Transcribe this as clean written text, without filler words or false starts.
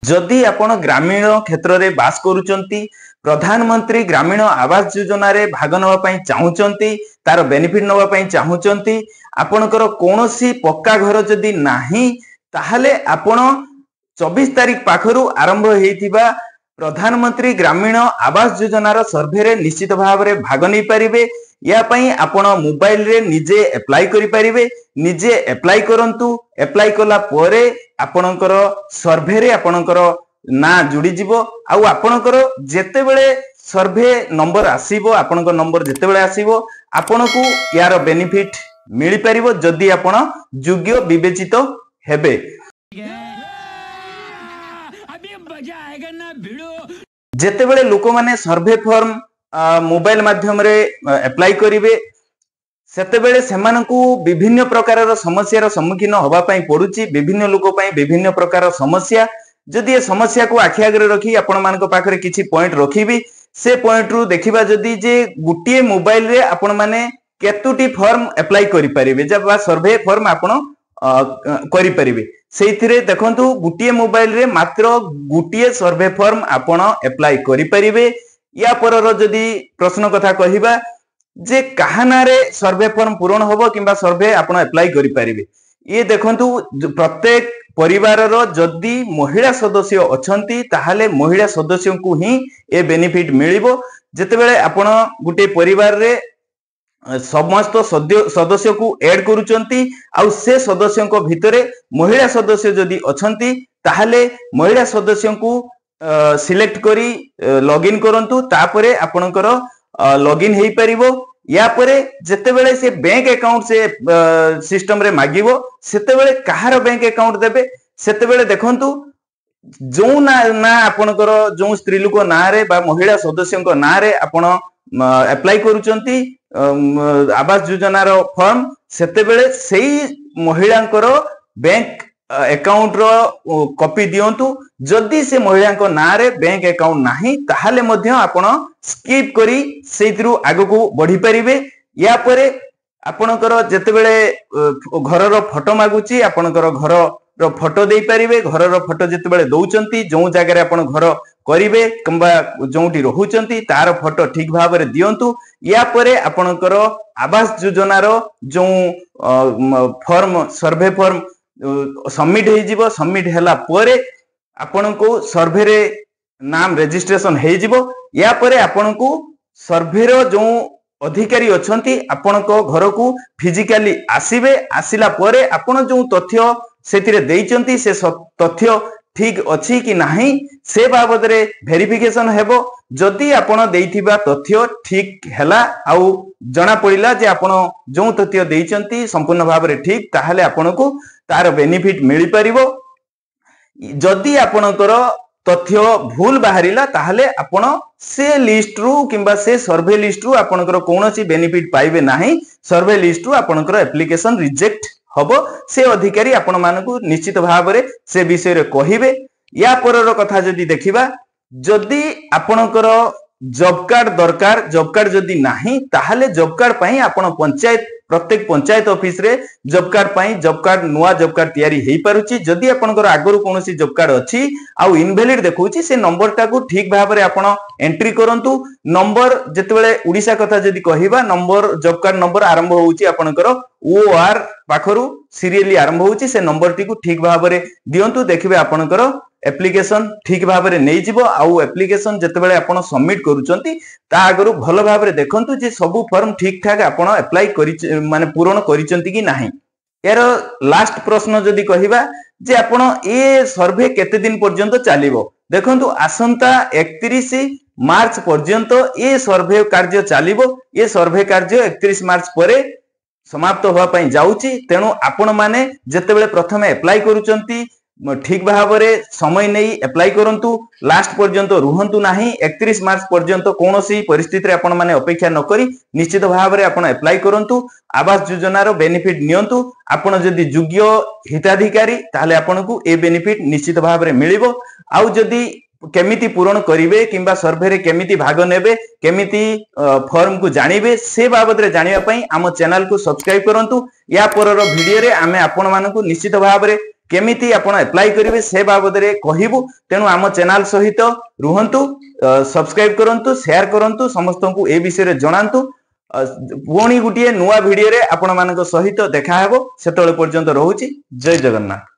जदि आपण ग्रामीण क्षेत्र में बास करूचंती प्रधानमंत्री ग्रामीण आवास योजना रे भाग नवा पई चाहूचंती तार बेनिफिट नवा पई चाहूचंती आपणकर कोनोसी पक्का घर जदि नाही ताहले आपण 24 तारीख पाखरु आरंभ हेतिबा प्रधानमंत्री ग्रामीण आवास योजना सर्वे रे निश्चित भाव रे भाग नहीं पारिबे। या पई आपण मोबाइल रे निजे अप्लाई करि पारिबे। निजे अप्लाई करंतु अप्लाई कला परे आपणकर सर्वे रे आपणकर ना जुड़ी जीवो आउ आपणकर जेते बेले सर्वे नंबर आसीबो आपणकर नंबर जेते बेले आसीबो आपणकू यार बेनिफिट मिली परिबो जदि आपण योग्य विवेचित हेबे। जेते बेले लोक माने सर्वे फॉर्म मोबाइल माध्यम रे अप्लाई करिवे सेते बेले सेमानकू विभिन्न प्रकार समस्या सम्मुखीन होबा पई पडुची। विभिन्न लोक पई विभिन्न प्रकार समस्या जदि ये समस्या को आखि आगे रखी आपण मानक पाखरे किछि पॉइंट रखिबी से पॉइंट रु देखिबा जदि जे गुटिए मोबाइल रे आपण माने केतुटी फॉर्म अप्लाई करि परिबे जब सर्वे फॉर्म आपण करि परिबे सेइथिरे देखंतु गुटिए मोबाइल रे मात्र गुटिए सर्वे फॉर्म आपण अप्लाई करि परिबे। या परर जदि प्रश्न कथा कहिबा जे कहाना रे सर्वे फॉर्म पूर्ण होबो किंबा सर्वे आपण अप्लाई करि परिबे ये देखंतु प्रत्येक परिवार रो जदि महिला सदस्य अछंती ताहाले महिला सदस्य को ही ए बेनिफिट मिलिबो। जेते बेले आपण गुटे परिवार रे समस्त सदस्य को ऐड करूचंती आउ से सदस्य को भितरे महिला सदस्य जदि अछंती ताहाले महिला सदस्य को सिलेक्ट करी लॉगिन करंतु तापरे आपणकर लॉगिन हेई परिबो। या परे जेते बेले से बैंक अकाउंट से सिस्टम रे मागिबो सेते बेले कहार बैंक अकाउंट देबे सेते बेले देखंतु जो ना आपणकर जो स्त्री लोक ना रे बा महिला सदस्य को ना रे आपण अप्लाई करूचंती आवास योजना रो फॉर्म सेते बेले सेही महिलांकर बैंक अकाउंट रो कॉपी दियंतु। जदि से महिला को ना रे बैंक अकाउंट नाही ताहाले मध्य आपण स्किप करी सेइथिरु आगु को बढ़ी परिबे। या परे आपणकर जेते बेले घर रो फोटो मागुची आपणकर घर रो फोटो देई परिबे। घर रो फोटो जेते बेले दउचंती जो जगह रे आपण घर करिवे किंबा जोंटी रहुचंती तार फोटो ठीक भाव रे दियंतु। या परे आपणकर आवास योजना रो जो फॉर्म सर्वे फॉर्म सबमिट हे जिवो। सबमिट हैला परे आपण को सर्वे रे नाम रजिस्ट्रेशन हे जिवो। या परे आपण को सर्वे रो जो अधिकारी अछंती आपण को घर को फिजिकली आसीबे। आसिला परे आपण जो तथ्य सेतिरे देइचंती से तथ्य ठीक अछि कि नाही से बाबद रे वेरिफिकेशन हेबो। जदि आपण देइथिबा तथ्य ठीक हैला आउ जना पड़िला जे आपण जो तथ्य देइचंती संपूर्ण भाव रे ठीक ताहाले आपण को तार बेनिफिट मिली परिबो। जदि आपणकर तथ्य भूल बाहरिला ताहाले आपण से लिस्ट रु किंबा से सर्वे लिस्ट रु आपणकर कोनोसी बेनिफिट पाइबे नाही। सर्वे लिस्ट रु आपणकर एप्लीकेशन रिजेक्ट हबो। से अधिकारी आपण मानकु निश्चित भाव रे से विषय रे कहिबे। या परर कथा जदि देखिबा जदि आपणकर जॉब कार्ड दरकार जॉब कार्ड जदि नाही ताहाले जॉब कार्ड पई आपण पंचायत प्रत्येक पंचायत ऑफिस रे जॉब कार्ड पई जॉब कार्ड नुआ जॉब कार्ड तयारी हेई पारुची। जदि आपणकर आगरु कोनोसी जॉब कार्ड अछि आउ इनवैलिड देखौची से नंबर टाकू ठीक भाव रे आपण एंट्री करंतु। नंबर जेते बेले ओडिसा कथा जदि कहिबा नंबर जॉब कार्ड नंबर आरंभ होउची आपणकर ओआर पाखरु सीरियली आरंभ होउची से नंबर टी को ठीक भाव रे दियंतु। देखिबे आपणकर एप्लीकेशन ठीक भाव रे नै जिवो। आउ एप्लीकेशन जेते बेले आपण सबमिट करूचंती ता आगरु भलो भाव रे देखंतु जे सबु फॉर्म ठीक ठाक आपण अप्लाई करि माने पूर्ण करिचंती कि नाही। यार लास्ट प्रश्न जदि कहिबा जे आपण ए सर्वे केते दिन पर्यंत चालिबो देखंतु आसंता 31 मार्च पर्यंत ए सर्वे कार्य चालिबो। ए सर्वे कार्य 31 मार्च परे समाप्त होवा पई जाउची। तेनु आपण माने जेते बेले प्रथमे अप्लाई करूचंती ठीक भाव रे समय नहीं अप्लाई करंतु। लास्ट पर्यंत रुहंतु नाही। 31 मार्च पर्यंत कोनोसी परिस्थिति रे आपण माने अपेक्षा न करी निश्चित भाव रे आपण अप्लाई करंतु। आवास योजना रो बेनिफिट नियंतु। आपण जदि योग्य हिताधिकारी ताहले आपण को ए बेनिफिट निश्चित भाव रे मिलिबो। आउ जदि केमिति पूर्ण करिवे किंबा सर्वे रे केमिति भाग नेबे केमिति फॉर्म को जानिबे से बाबद रे जानिबा पई आम चैनल को सब्सक्राइब करंतु। या परर वीडियो रे आमे आपण मानकु निश्चित भाव रे केमिति आपण अप्लाई करिवे से बाबद रे कहिबु। तेनु आम चैनल सहित रुहंतु, सब्सक्राइब करंतु, शेयर करंतु, समस्त को ए विषय रे जणांतु। पुणी गुटिए नुआ वीडियो रे आपण मानक सहित देखा हेबो। सेतळे पर्यंत रहूची। जय जगन्नाथ।